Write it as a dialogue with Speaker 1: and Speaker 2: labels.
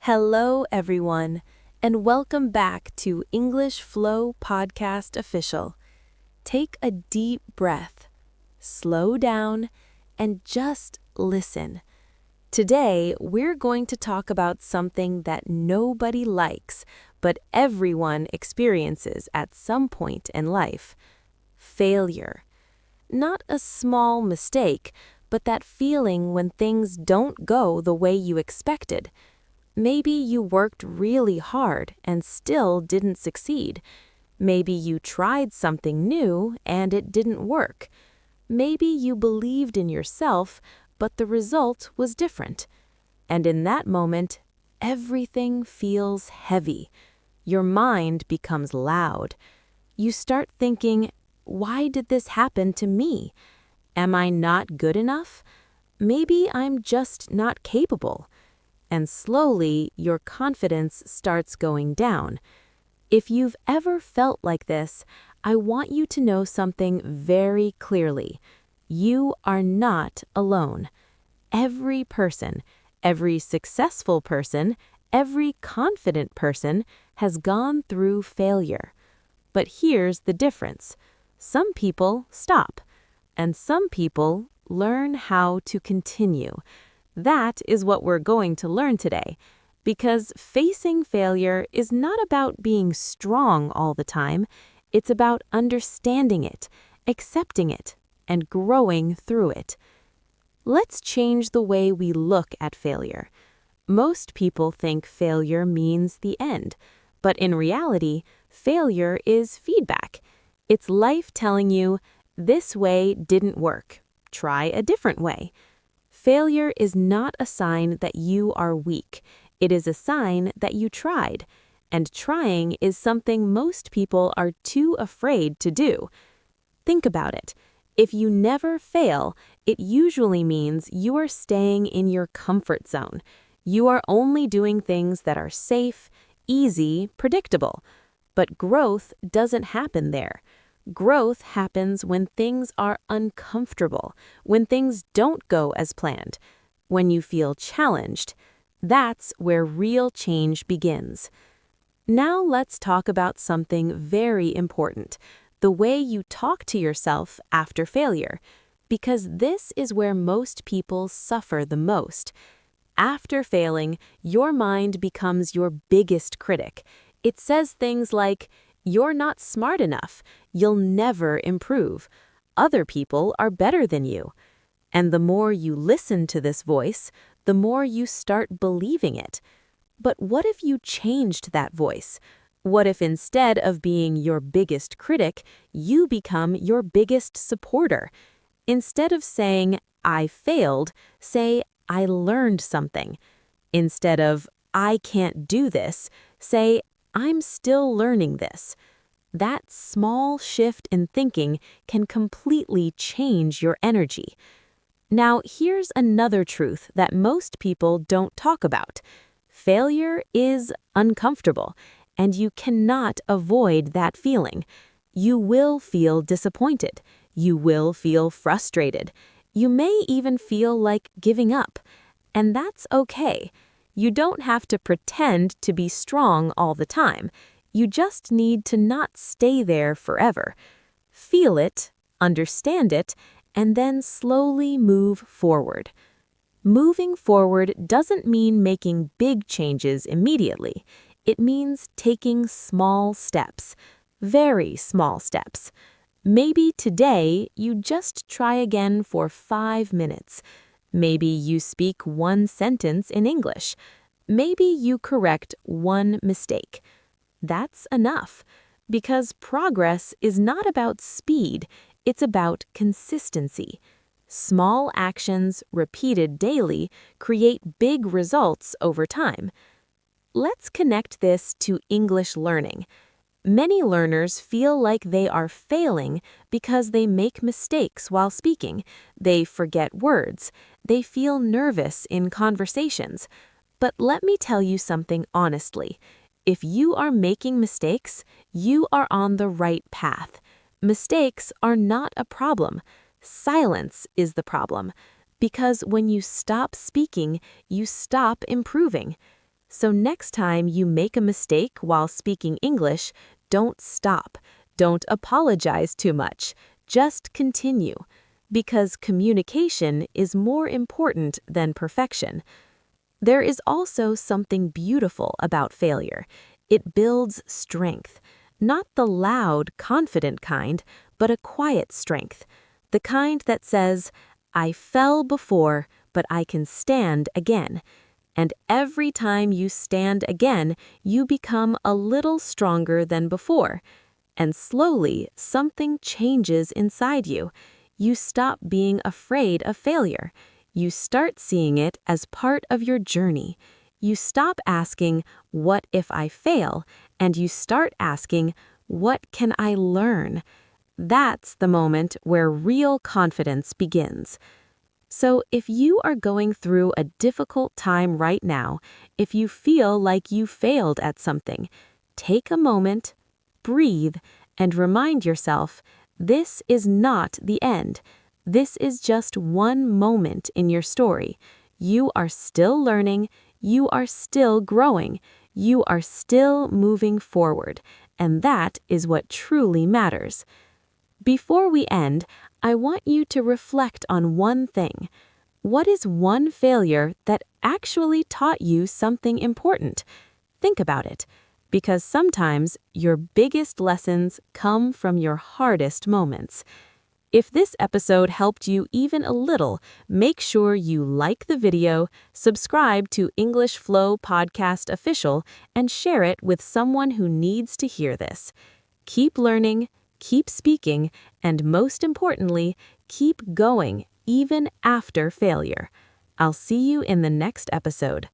Speaker 1: Hello, everyone, and welcome back to English Flow Podcast Official. Take a deep breath, slow down, and just listen. Today, we're going to talk about something that nobody likes, but everyone experiences at some point in life: failure. Not a small mistake, but that feeling when things don't go the way you expected. Maybe you worked really hard and still didn't succeed. Maybe you tried something new and it didn't work. Maybe you believed in yourself, but the result was different. And in that moment, everything feels heavy. Your mind becomes loud. You start thinking, why did this happen to me? Am I not good enough? Maybe I'm just not capable. And slowly, your confidence starts going down. If you've ever felt like this, I want you to know something very clearly. You are not alone. Every person, every successful person, every confident person has gone through failure. But here's the difference. Some people stop, and some people learn how to continue. That is what we're going to learn today, because facing failure is not about being strong all the time. It's about understanding it, accepting it, and growing through it. Let's change the way we look at failure. Most people think failure means the end, but in reality, failure is feedback. It's life telling you, this way didn't work. Try a different way. Failure is not a sign that you are weak. It is a sign that you tried. And trying is something most people are too afraid to do. Think about it. If you never fail, it usually means you are staying in your comfort zone. You are only doing things that are safe, easy, predictable. But growth doesn't happen there. Growth happens when things are uncomfortable, when things don't go as planned, when you feel challenged. That's where real change begins. Now let's talk about something very important: the way you talk to yourself after failure, because this is where most people suffer the most. After failing, your mind becomes your biggest critic. It says things like, "You're not smart enough. You'll never improve. Other people are better than you." And the more you listen to this voice, the more you start believing it. But what if you changed that voice? What if instead of being your biggest critic, you become your biggest supporter? Instead of saying, "I failed," say, "I learned something." Instead of, "I can't do this," say, "I'm still learning this." That small shift in thinking can completely change your energy. Now, here's another truth that most people don't talk about. Failure is uncomfortable, and you cannot avoid that feeling. You will feel disappointed. You will feel frustrated. You may even feel like giving up. And that's okay. You don't have to pretend to be strong all the time. You just need to not stay there forever. Feel it, understand it, and then slowly move forward. Moving forward doesn't mean making big changes immediately. It means taking small steps, very small steps. Maybe today you just try again for 5 minutes. Maybe you speak one sentence in English. Maybe you correct one mistake. That's enough, because progress is not about speed, it's about consistency. Small actions repeated daily create big results over time. Let's connect this to English learning. Many learners feel like they are failing because they make mistakes while speaking. They forget words. They feel nervous in conversations. But let me tell you something honestly. If you are making mistakes, you are on the right path. Mistakes are not a problem. Silence is the problem. Because when you stop speaking, you stop improving. So next time you make a mistake while speaking English, don't stop. Don't apologize too much. Just continue. Because communication is more important than perfection. There is also something beautiful about failure. It builds strength. Not the loud, confident kind, but a quiet strength. The kind that says, I fell before, but I can stand again. And every time you stand again, you become a little stronger than before. And slowly, something changes inside you. You stop being afraid of failure. You start seeing it as part of your journey. You stop asking, what if I fail? And you start asking, what can I learn? That's the moment where real confidence begins. So if you are going through a difficult time right now, if you feel like you failed at something, take a moment, breathe, and remind yourself, this is not the end. This is just one moment in your story. You are still learning, you are still growing, you are still moving forward, and that is what truly matters. Before we end, I want you to reflect on one thing. What is one failure that actually taught you something important? Think about it, because sometimes your biggest lessons come from your hardest moments. If this episode helped you even a little, make sure you like the video, subscribe to English Flow Podcast Official, and share it with someone who needs to hear this. Keep learning, keep speaking, and most importantly, keep going even after failure. I'll see you in the next episode.